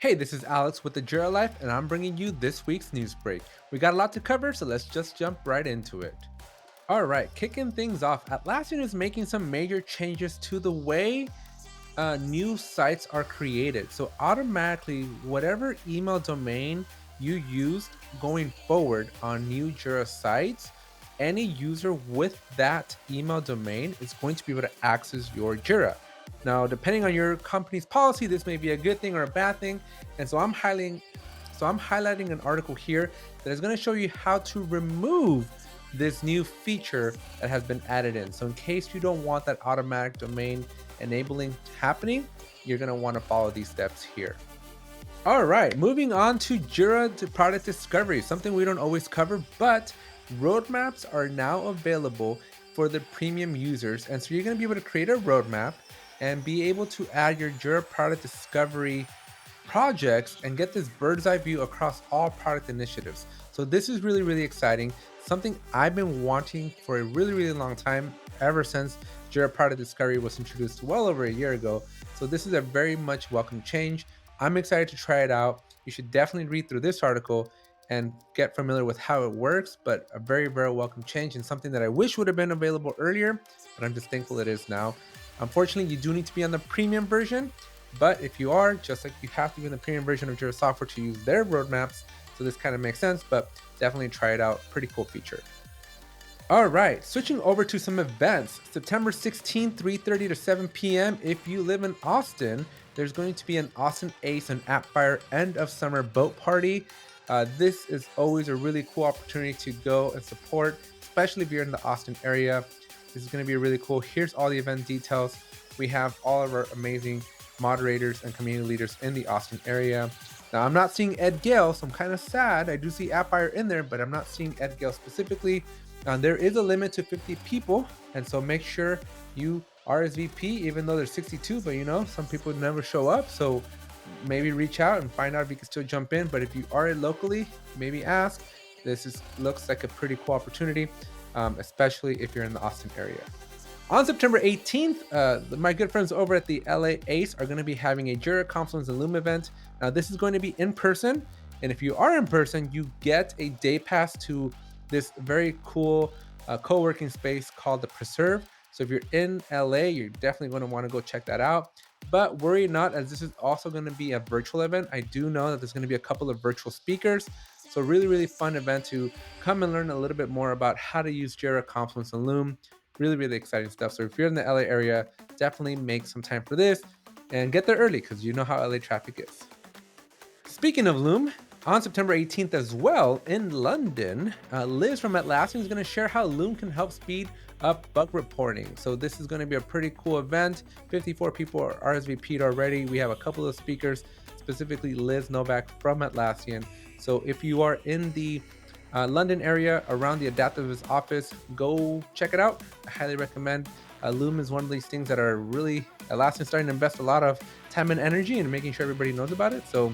Hey, this is Alex with the Jira Life, and I'm bringing you this week's news break. We got a lot to cover, so let's just jump right into it. All right, kicking things off, Atlassian is making some major changes to the way new sites are created. So, automatically, whatever email domain you use going forward on new Jira sites, any user with that email domain is going to be able to access your Jira. Now, depending on your company's policy, this may be a good thing or a bad thing. And so I'm highlighting an article here that is going to show you how to remove this new feature that has been added in. So in case you don't want that automatic domain enabling happening, you're going to want to follow these steps here. All right, moving on to Jira to product discovery, something we don't always cover, but roadmaps are now available for the premium users. And so you're going to be able to create a roadmap and be able to add your Jira product discovery projects and get this bird's eye view across all product initiatives. So this is really, really exciting. Something I've been wanting for a really, really long time, ever since Jira product discovery was introduced well over a year ago. So this is a very much welcome change. I'm excited to try it out. You should definitely read through this article and get familiar with how it works, but a very, very welcome change and something that I wish would have been available earlier, but I'm just thankful it is now. Unfortunately, you do need to be on the premium version, but if you are, just like you have to be in the premium version of Jira software to use their roadmaps, so this kind of makes sense, but definitely try it out. Pretty cool feature. All right, switching over to some events. September 16th, 3:30 to 7 p.m. If you live in Austin, there's going to be an Austin Ace and Appfire end of summer boat party. This is always a really cool opportunity to go and support, especially if you're in the Austin area. This is going to be really cool. Here's all the event details. We have all of our amazing moderators and community leaders in the Austin area. Now, I'm not seeing Ed Gaile, so I'm kind of sad. I do see Appfire in there, but I'm not seeing Ed Gaile specifically. There is a limit to 50 people, and so make sure you RSVP, even though there's 62, but some people never show up. So maybe reach out and find out if you can still jump in. But if you are locally, maybe ask. Looks like a pretty cool opportunity, especially if you're in the Austin area. On September 18th, my good friends over at the LA Ace are going to be having a Jira, Confluence, and Loom event. Now, this is going to be in person, and if you are in person, you get a day pass to this very cool co-working space called the Preserve. So if you're in LA, you're definitely going to want to go check that out. But worry not, as this is also going to be a virtual event. I do know that there's going to be a couple of virtual speakers. So really, really fun event to come and learn a little bit more about how to use Jira, Confluence, and Loom. Really, really exciting stuff. So if you're in the LA area, definitely make some time for this and get there early because you know how LA traffic is. Speaking of Loom, on September 18th as well in London, Liz from Atlassian is going to share how Loom can help speed up bug reporting. So this is going to be a pretty cool event. 54 people are RSVP'd already. We have a couple of speakers, specifically Liz Novak from Atlassian. So if you are in the London area around the Adaptivist office, go check it out. I highly recommend. Loom is one of these things that are really Atlassian starting to invest a lot of time and energy in making sure everybody knows about it. So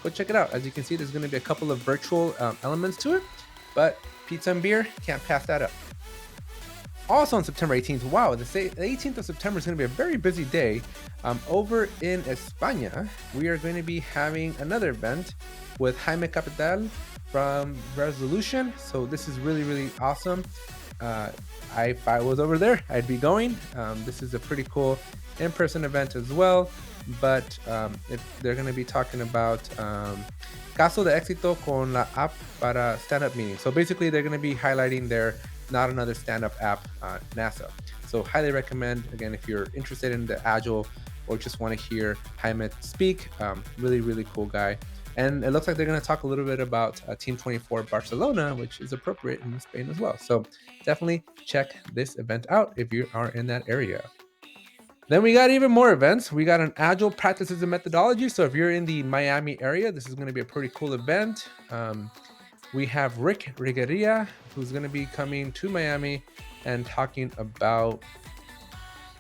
go check it out. As you can see, there's going to be a couple of virtual elements to it, but pizza and beer, can't pass that up. Also on September 18th, wow, the 18th of September is going to be a very busy day. Over in España, we are going to be having another event with Jaime Capital from Resolution. So this is really, really awesome. If I was over there, I'd be going. This is a pretty cool in-person event as well. But if they're going to be talking about Casos de Exito con la app para stand-up meetings. So basically, they're going to be highlighting their Not Another Stand-Up app, NASA. So highly recommend, again, if you're interested in the Agile or just want to hear Jaime speak. Really, really cool guy. And it looks like they're going to talk a little bit about Team 24 Barcelona, which is appropriate in Spain as well. So definitely check this event out if you are in that area. Then we got even more events. We got an Agile Practices and Methodologies. So if you're in the Miami area, this is going to be a pretty cool event. We have Rick Regueria, who's going to be coming to Miami and talking about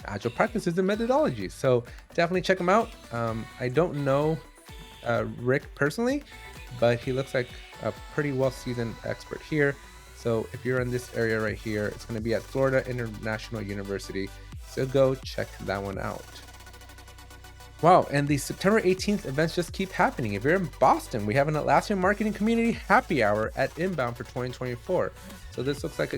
Agile Practices and Methodologies. So definitely check him out. I don't know Rick personally, but he looks like a pretty well-seasoned expert here. So if you're in this area right here, it's going to be at Florida International University. So go check that one out. Wow, and the September 18th events just keep happening. If you're in Boston, we have an Atlassian marketing community happy hour at Inbound for 2024. So this looks like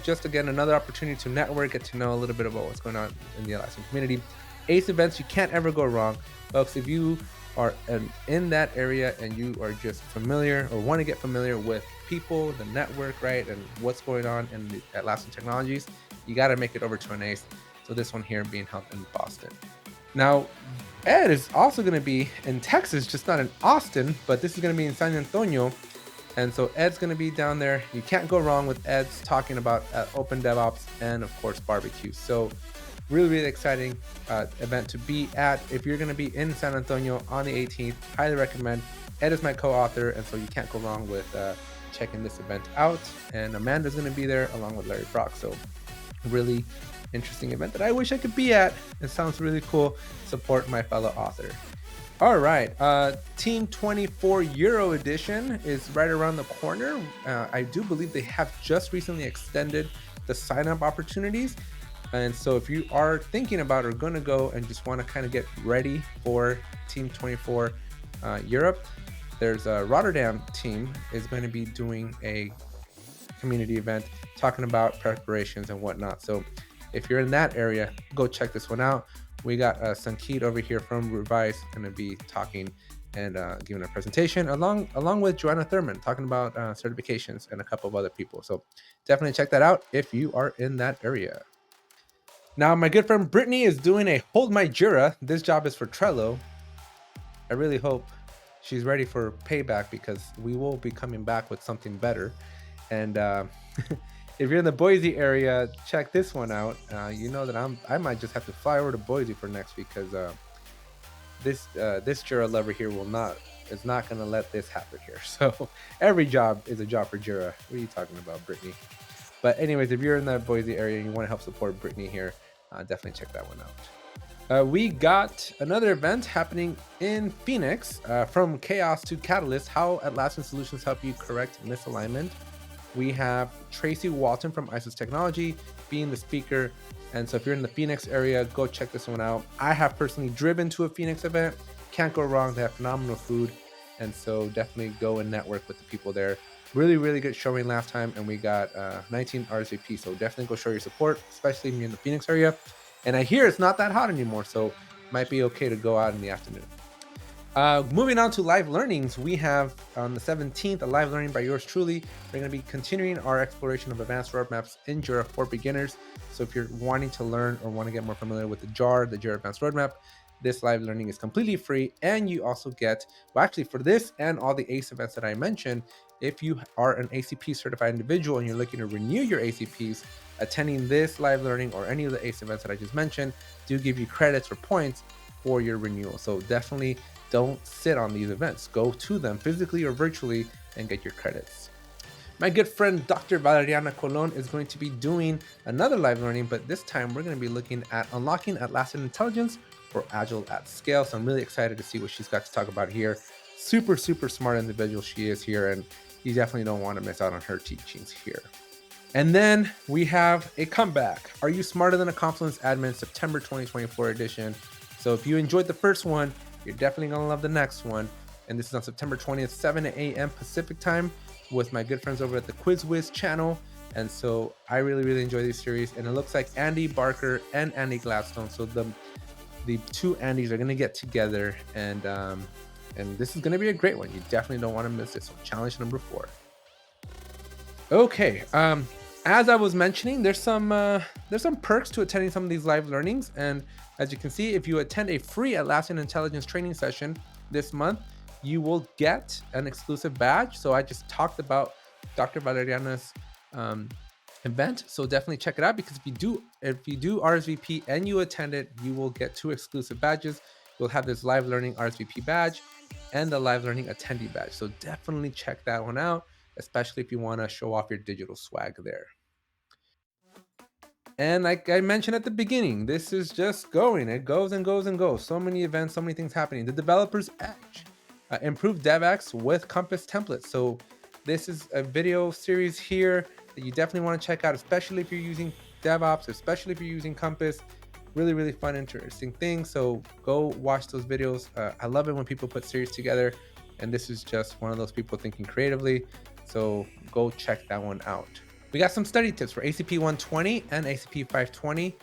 just again another opportunity to network, get to know a little bit about what's going on in the Atlassian community. ACE events, you can't ever go wrong, folks. If you are in that area and you are just familiar or want to get familiar with people, the network, right, and what's going on in the Atlassian technologies, you got to make it over to an ACE. So this one here being held in Boston. Now, Ed is also going to be in Texas, just not in Austin, but this is going to be in San Antonio. And so Ed's going to be down there. You can't go wrong with Ed's talking about open DevOps and, of course, barbecue. So really, really exciting event to be at. If you're going to be in San Antonio on the 18th, highly recommend. Ed is my co-author, and so you can't go wrong with checking this event out. And Amanda's going to be there along with Larry Brock. So really interesting event that I wish I could be at. It sounds really cool. Support my fellow author. All right, Team 24 Euro Edition is right around the corner. I do believe they have just recently extended the sign-up opportunities. And so if you are thinking about or going to go and just want to kind of get ready for Team 24 Europe, there's a Rotterdam team is going to be doing a community event talking about preparations and whatnot. So if you're in that area, go check this one out. We got Sankeet over here from Revise going to be talking and giving a presentation along with Joanna Thurman talking about certifications and a couple of other people. So definitely check that out if you are in that area. Now, my good friend Brittany is doing a Hold My Jira. This job is for Trello. I really hope she's ready for payback because we will be coming back with something better. And if you're in the Boise area, check this one out. You know that I might just have to fly over to Boise for next week because this Jira lover here is not going to let this happen here. So every job is a job for Jira. What are you talking about, Brittany? But anyways, if you're in the Boise area and you want to help support Brittany here, definitely check that one out. We got another event happening in Phoenix, from chaos to catalyst, how Atlassian solutions help you correct misalignment. We have Tracy Walton from ISOS Technology being the speaker. And so if you're in the Phoenix area, go check this one out. I have personally driven to a Phoenix event. Can't go wrong. They have phenomenal food. And so definitely go and network with the people there. Really, really good showing last time. And we got 19 RSVP. So definitely go show your support, especially if you're in the Phoenix area. And I hear it's not that hot anymore. So might be okay to go out in the afternoon. Moving on to live learnings, we have on the 17th a live learning by yours truly. We're going to be continuing our exploration of advanced roadmaps in Jira for beginners. So if you're wanting to learn or want to get more familiar with the Jira Advanced Roadmap, this live learning is completely free. And you also get, well, actually for this and all the ACE events that I mentioned, if you are an ACP certified individual and you're looking to renew your ACPs, attending this live learning or any of the ACE events that I just mentioned do give you credits or points for your renewal. So definitely don't sit on these events. Go to them physically or virtually and get your credits. My good friend Dr. Valeriana Colon is going to be doing another live learning, but this time we're going to be looking at unlocking Atlassian intelligence for Agile at scale. So I'm really excited to see what she's got to talk about here. Super, super smart individual she is here, and you definitely don't want to miss out on her teachings here. And then we have a comeback. Are You Smarter Than a Confluence Admin September 2024 edition. So if you enjoyed the first one, you're definitely going to love the next one. And this is on September 20th, 7 a.m. Pacific time with my good friends over at the QuizWiz channel. And so I really, really enjoy this series. And it looks like Andy Barker and Andy Gladstone. So the two Andys are going to get together. And this is going to be a great one. You definitely don't want to miss this one. Challenge number 4. Okay. As I was mentioning, there's some perks to attending some of these live learnings. And as you can see, if you attend a free Atlassian Intelligence training session this month, you will get an exclusive badge. So I just talked about Dr. Valeriana's event. So definitely check it out, because if you do RSVP and you attend it, you will get 2 exclusive badges. You'll have this live learning RSVP badge and the live learning attendee badge. So definitely check that one out, especially if you want to show off your digital swag there. And like I mentioned at the beginning, this is just going. It goes and goes and goes. So many events, so many things happening. The Developer's Edge, improved DevEx with Compass templates. So this is a video series here that you definitely want to check out, especially if you're using DevOps, especially if you're using Compass. Really, really fun, interesting thing. So go watch those videos. I love it when people put series together, and this is just one of those people thinking creatively. So go check that one out. We got some study tips for ACP 120 and ACP 520.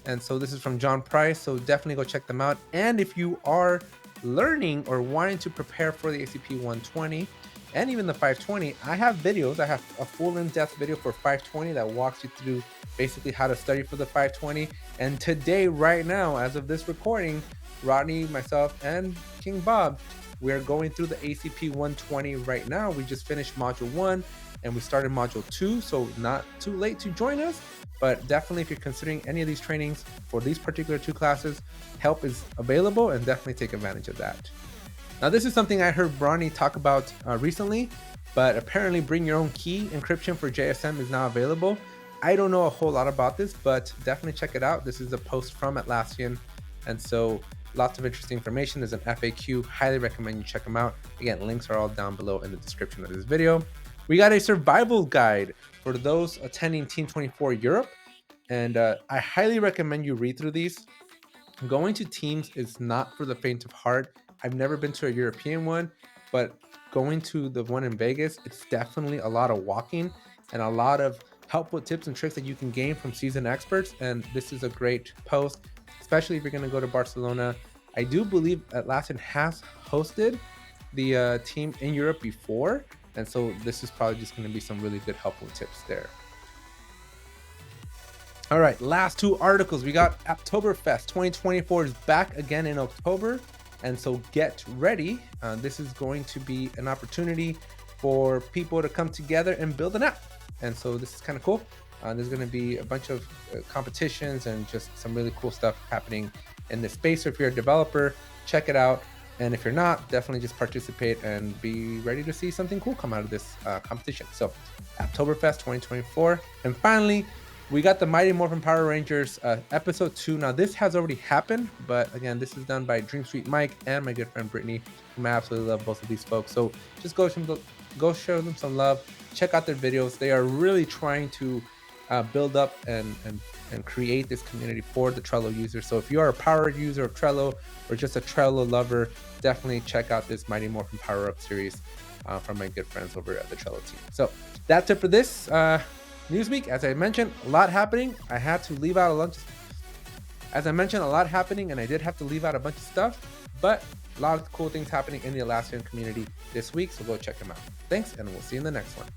And so this is from John Price. So definitely go check them out. And if you are learning or wanting to prepare for the ACP 120 and even the 520, I have videos. I have a full in-depth video for 520 that walks you through basically how to study for the 520. And today, right now, as of this recording, Rodney, myself, and King Bob, we are going through the ACP 120 right now. We just finished module 1 and we started module 2, so not too late to join us. But definitely, if you're considering any of these trainings for these particular 2 classes, help is available and definitely take advantage of that. Now, this is something I heard Bronny talk about recently, but apparently bring your own key encryption for JSM is now available. I don't know a whole lot about this, but definitely check it out. This is a post from Atlassian, and so lots of interesting information. There's an FAQ. Highly recommend you check them out. Again, links are all down below in the description of this video. We got a survival guide for those attending Team 24 Europe, and I highly recommend you read through these. Going to teams is not for the faint of heart. I've never been to a European one, but going to the one in Vegas, it's definitely a lot of walking and a lot of helpful tips and tricks that you can gain from seasoned experts. And this is a great post, especially if you're going to go to Barcelona. I do believe Atlassian has hosted the team in Europe before. And so this is probably just going to be some really good helpful tips there. All right, last 2 articles. We got Apptoberfest 2024 is back again in October. And so get ready. This is going to be an opportunity for people to come together and build an app. And so this is kind of cool. There's going to be a bunch of competitions and just some really cool stuff happening in this space. So if you're a developer, check it out. And if you're not, definitely just participate and be ready to see something cool come out of this competition. So Apptoberfest 2024. And finally, we got the Mighty Morphin Power Rangers episode 2. Now this has already happened, but again, this is done by Dream Sweet Mike and my good friend Brittany, whom I absolutely love both of these folks. So just go show them some love. Check out their videos. They are really trying to build up and create this community for the Trello users. So if you are a Power user of Trello or just a Trello lover, definitely check out this Mighty Morphin Powerup series from my good friends over at the Trello team. So that's it for this Newsweek. As I mentioned, a lot happening. I had to leave out a bunch. As I mentioned, a lot happening, and I did have to leave out a bunch of stuff, but a lot of cool things happening in the Atlassian community this week. So go check them out. Thanks, and we'll see you in the next one.